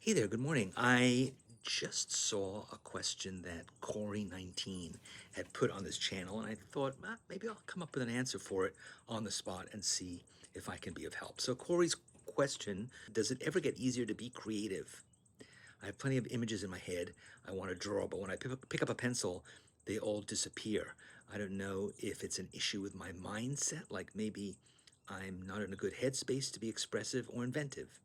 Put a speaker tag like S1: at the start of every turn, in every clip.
S1: Hey there, good morning. I just saw a question that Corey19 had put on this channel, and I thought maybe I'll come up with an answer for it on the spot and see if I can be of help. So, Corey's question: does it ever get easier to be creative? I have plenty of images in my head I want to draw, but when I pick up a pencil, they all disappear. I don't know if it's an issue with my mindset, like maybe I'm not in a good headspace to be expressive or inventive.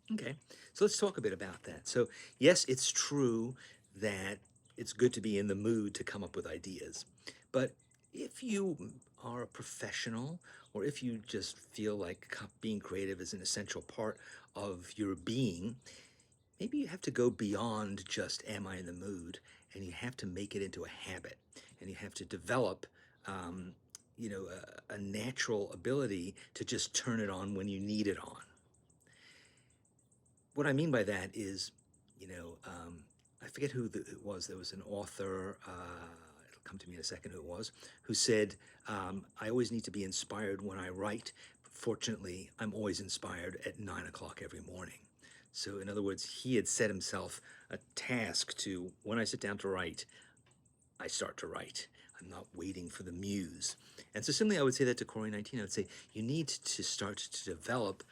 S1: Okay, so let's talk a bit about that. So, yes, it's true that it's good to be in the mood to come up with ideas. But if you are a professional, or if you just feel like being creative is an essential part of your being, maybe you have to go beyond just am I in the mood, and you have to make it into a habit, and you have to develop a natural ability to just turn it on when you need it on. What I mean by that is, you know, um, I forget who it was. There was an author, it'll come to me in a second who it was, who said, I always need to be inspired when I write. Fortunately, I'm always inspired at 9 o'clock every morning. So, in other words, he had set himself a task to, when I sit down to write, I start to write. I'm not waiting for the muse. And so, similarly, I would say that to Corey 19. I would say you need to start to develop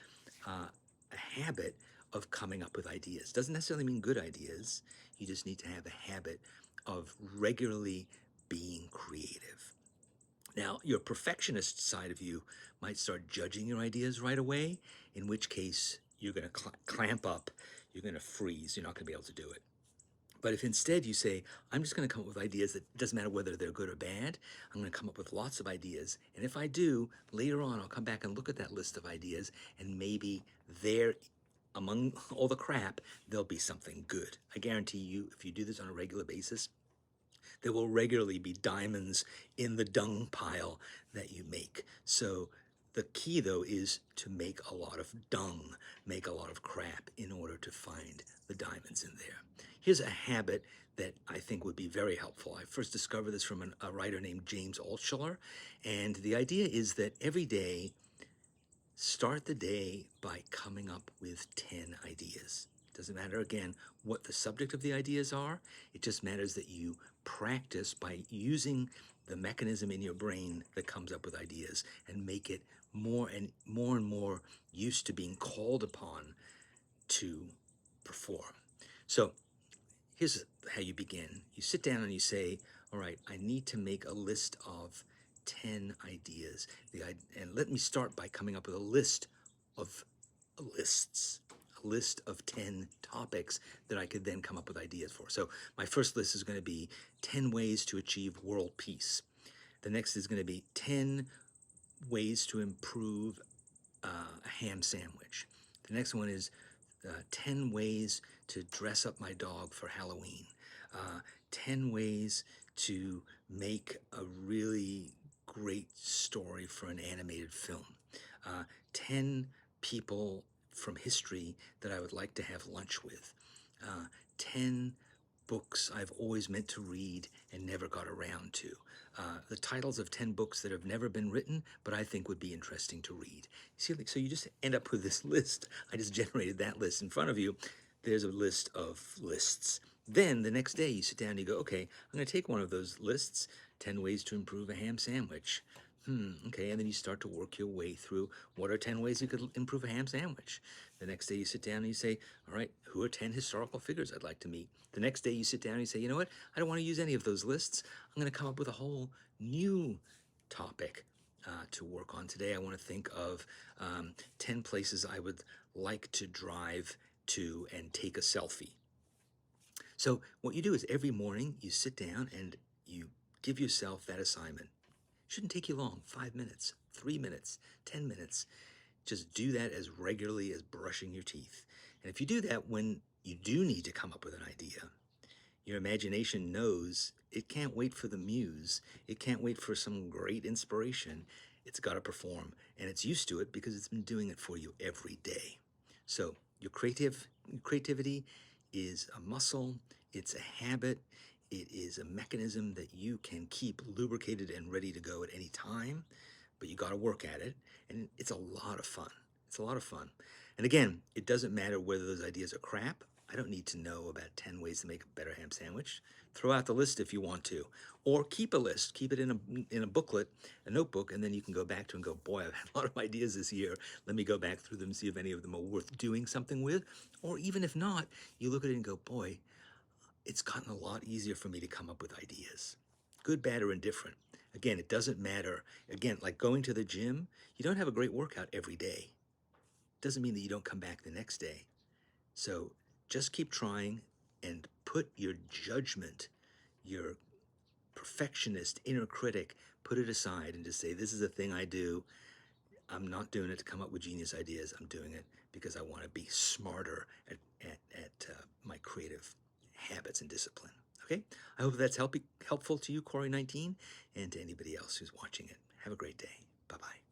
S1: uh, a habit of coming up with ideas. Doesn't necessarily mean good ideas. You just need to have a habit of regularly being creative. Now, your perfectionist side of you might start judging your ideas right away, in which case you're going to clamp up, you're going to freeze, you're not going to be able to do it. But if instead you say, I'm just going to come up with ideas that it doesn't matter whether they're good or bad, I'm going to come up with lots of ideas. And if I do, later on, I'll come back and look at that list of ideas, and maybe there, among all the crap, there'll be something good. I guarantee you, if you do this on a regular basis, there will regularly be diamonds in the dung pile that you make. So the key, though, is to make a lot of dung, make a lot of crap in order to find the diamonds in there. Here's a habit that I think would be very helpful. I first discovered this from a writer named James Altshuler. And the idea is that every day, start the day by coming up with 10 ideas. Doesn't matter, again, what the subject of the ideas are. It just matters that you practice by using the mechanism in your brain that comes up with ideas and make it more used to being called upon to perform. So here's how you begin. You sit down and you say, all right, I need to make a list of 10 ideas. And let me start by coming up with a list of lists, a list of 10 topics that I could then come up with ideas for. So my first list is going to be 10 ways to achieve world peace. The next is going to be 10 ways to improve a ham sandwich. The next one is 10 ways to dress up my dog for Halloween. 10 ways to make a really great story for an animated film. 10 people from history that I would like to have lunch with. 10 books I've always meant to read and never got around to. The titles of 10 books that have never been written, but I think would be interesting to read. See, so you just end up with this list. I just generated that list in front of you. There's a list of lists. Then the next day you sit down and you go, okay, I'm going to take one of those lists, 10 ways to improve a ham sandwich. Okay, and then you start to work your way through what are 10 ways you could improve a ham sandwich. The next day you sit down and you say, all right, who are 10 historical figures I'd like to meet? The next day you sit down and you say, you know what, I don't want to use any of those lists. I'm going to come up with a whole new topic to work on today. I want to think of 10 places I would like to drive to and take a selfie. So what you do is every morning you sit down and you give yourself that assignment. Shouldn't take you long, 5 minutes, 3 minutes, 10 minutes. Just do that as regularly as brushing your teeth. And if you do that when you do need to come up with an idea, your imagination knows it can't wait for the muse. It can't wait for some great inspiration. It's got to perform. And it's used to it because it's been doing it for you every day. So your creativity is a muscle, it's a habit, it is a mechanism that you can keep lubricated and ready to go at any time, but you got to work at it, and it's a lot of fun. It's a lot of fun. And again, it doesn't matter whether those ideas are crap. I don't need to know about 10 ways to make a better ham sandwich. Throw out the list if you want to, or keep a list, keep it in a booklet, a notebook, and then you can go back to and go, boy, I've had a lot of ideas this year. Let me go back through them, see if any of them are worth doing something with. Or even if not, you look at it and go, boy, it's gotten a lot easier for me to come up with ideas, good, bad, or indifferent. Again, it doesn't matter. Again, like going to the gym, you don't have a great workout every day. Doesn't mean that you don't come back the next day. So just keep trying and put your judgment, your perfectionist inner critic, put it aside and just say, this is a thing I do. I'm not doing it to come up with genius ideas. I'm doing it because I want to be smarter at my creative habits and discipline. Okay? I hope that's helpful to you, Corey19, and to anybody else who's watching it. Have a great day. Bye-bye.